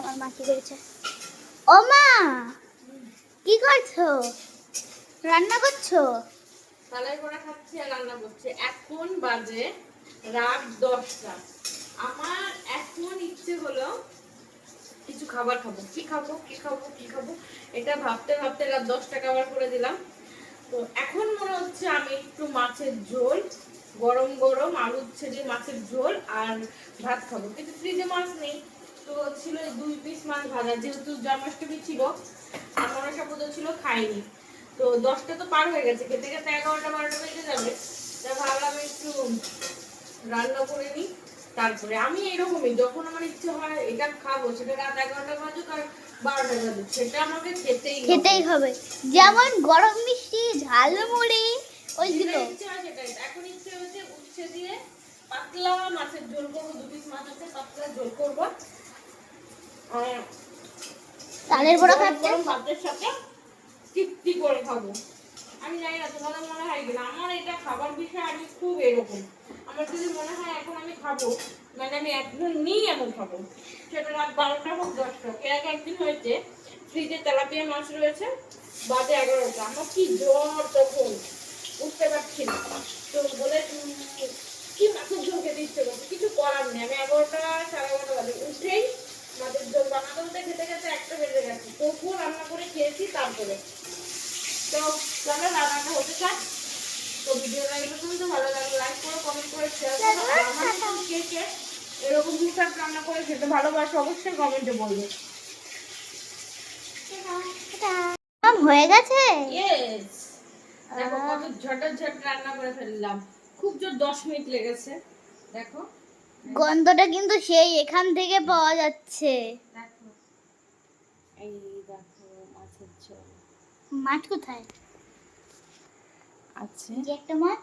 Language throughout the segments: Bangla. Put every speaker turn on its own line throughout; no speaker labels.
আমার মা কি করেছে। ও মা, কি করছো? রান্না করছো?
তালাই করা খাচ্ছি আর রান্না করছি। এখন বাজে রাত 10টা। আমার এখন ইচ্ছে হলো কিছু খাবার খাবো। কি খাবো এটা ভাবতে ভাবতে রাত 10টা খাবার করে দিলাম। তো এখন মনে হচ্ছে আমি একটু মাছের ঝোল, গরম গরম আলু উচ্ছে দিয়ে মাছের ঝোল আর ভাত খাবো। কিন্তু ফ্রিজে মাছ নেই, তো ছিল 2 পিস মাছ ভাজা। যেহেতু জন্মাষ্টমী ছিল আর মনসা পুজো ছিল, খাইনি। তো 10টা তো পার হয়ে গেছে, খেতে খেতে 11টা 12টা বেজে যাবে। তা ভাবলাম একটু রান্না করে নিই। তারপরে আমি এরকমই, যখন আমার ইচ্ছে হয় এটা খাবো, সেটা রাত 11টা বাজুক আর 12টা বাজুক, সেটা আমাকে খেতেই
হবে। যেমন গরম মিষ্টি, ঝালমুড়ি, ওইগুলো।
ইচ্ছে হয় সেটাই। এখন ইচ্ছে হচ্ছে উচ্ছে দিয়ে পাতলা মাছের ঝোল করবো। 2 পিস মাছ আছে, পাতলা ঝোল করবো।
তালের বড়া খাচ্ছে।
গরম ভাতের সাথে তৃপ্তি করে খাবো। আমি জানি না তোমাদের মনে হয় কিনা, আমার এটা খাবার বিষয়ে আমি খুব এরকম। আমার যদি মনে হয় এখন আমি খাবো, মানে আমি একদম নেই এমন খাবো, সেটা রাত 12টা হোক 10টা। এর আগে একদিন হয়েছে, ফ্রিজে তেলাপিয়া মাছ রয়েছে, বাজে 11টা, আমার কি জ্বর, তখন উঠতে পারছি না। তো বলে কি মাছের ঝোল খেতে ইচ্ছে করছে, কিছু করার নেই। আমি 11টা 11:30 বাজে উঠেই মাছের ঝোল বানাতে হতে খেতে খেতে 1টা বেজে গেছে। তবুও রান্না করে খেয়েছি। তারপরে তো চলো রান্নাটা হতে থাক। তো ভিডিওটা এরকম তো ভালো লাগলে লাইক করো, কমেন্ট করে শেয়ার করো। আর আমার মতন কে কে এরকম টুকটাক রান্না করে খেতে ভালোবাসে অবশ্যই কমেন্টে বলবে।
হয়ে গেছে।
ইয়েস, দেখো কত ঝটঝট রান্না করে ফেললাম। খুব জোর 10 মিনিট লেগেছে। দেখো
গন্ধটা কিন্তু সেই এখান থেকে পাওয়া যাচ্ছে।
দেখো, এই দেখো মাছের ঝোল
মাছ কোথায়
আছে।
যে একটা মাছ।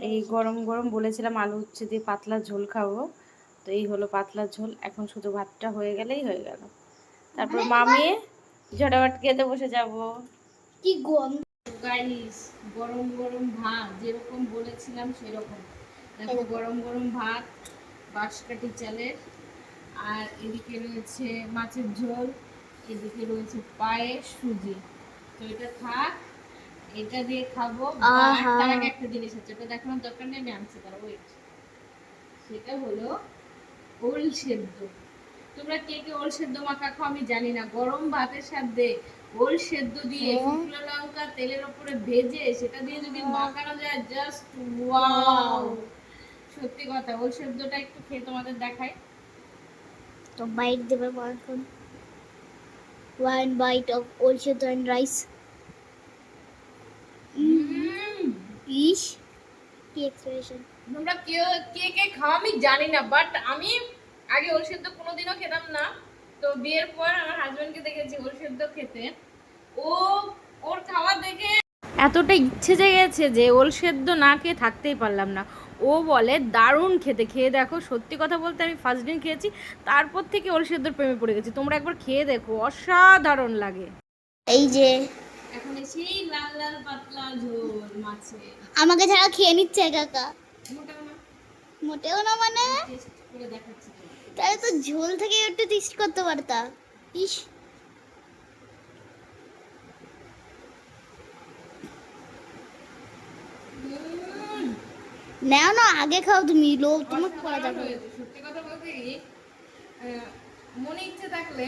এই গরম গরম বলেছিলাম আলু উচ্ছে দিয়ে পাতলা ঝোল খাবো, তো এই হলো পাতলা ঝোল। এখন শুধু ভাতটা হয়ে গেলেই হয়ে গেল। তারপর মামিয়ে ঝটাপট খেতে বসে যাব।
কি গন্ধ
গাইস, গরম গরম ভাত যেরকম বলেছিলাম সেরকম। দেখো গরম গরম ভাত বাঁশকাঠি চালের, আর এদিকে রয়েছে মাছের ঝোল, এদিকে রয়েছে পায়েস, সুজি। তো এটা থাক, এটা দিয়ে খাবো। আর তার আগে একটা জিনিস আছে, ওটা দেখানোর দরকার নেই, আমি আনছি, তার ওয়েট। সেটা হলো ওল সেদ্ধ। তোমরা কে কে ওল সেদ্ধ মাখা খাও আমি জানি না, গরম ভাতের সাথে ওল সেদ্ধ দিয়ে শুকনো লঙ্কা তেলের উপরে ভেজে সেটা দিয়ে যদি মাখানো যায়, জাস্ট ওয়াও। সত্যি কথা, ওল সেদ্ধটা একটু খেয়ে তোমাদের দেখাই।
তো বাইট দেবে এখন। One bite of old seddh and rice. Ish, কি এক্সপ্রেশন।
তোমরা কে কে কে খাও আমি জানি না, বাট আমি আগে ওল সেদ্ধ কোনোদিনও খেতাম না। তো বিয়ের পর আমার হাজবেন্ডকে দেখেছি ওল সেদ্ধ খেতে। ও ওর খাওয়া দেখে এতটা ইচ্ছে জেগেছে যে ওল সেদ্ধ না খেয়ে থাকতেই পারলাম না। ও বলে দারুণ খেতে, খেয়ে দেখো। সত্যি কথা বলতে আমি ফার্স্ট দিন খেয়েছি, তারপর থেকে ওল সেদ্ধর প্রেমে পড়ে গেছি। তোমরা একবার খেয়ে দেখো, অসাধারণ লাগে।
এই যে
এখন সেই লাল লাল পাতলা ঝোল মাছে
আমাকে ছাড়া খেয়ে নিচ্ছে কাকা।
মোটাও না,
মোটেও না মানে।
টেস্ট করে দেখাচ্ছি।
তাহলে তো ঝোল থেকে একটু টেস্ট করতে পারতা। ইস, নাও না, আগে খাও তুমি, লোভ তোমাকে করা যাবে।
সত্যি কথা বলতে কি, মনে ইচ্ছে থাকলে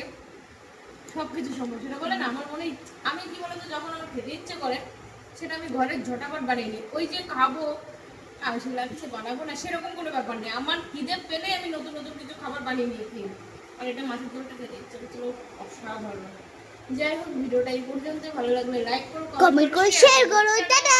সবকিছু সম্ভব। সেটা বলে না, আমার মনে আমি কি বলতো, যখন আমার খেতে ইচ্ছে করে সেটা আমি ঘরে ঝটাপট বানিয়ে নিই। ওই যে খাবো আর সেটা কিছু বানাবো না, সেরকম কোনো ব্যাপার নেই। আমার খিদে পেলে আমি নতুন নতুন কিছু খাবার বানিয়ে নিয়ে খাই। আর এটা মাছের ঝোলটা খেতে ইচ্ছে করছিল অসাধারণ। যাই হোক, ভিডিওটা এই পর্যন্ত। ভালো লাগলে লাইক করো,
কমেন্ট করে শেয়ার করো। টাটা।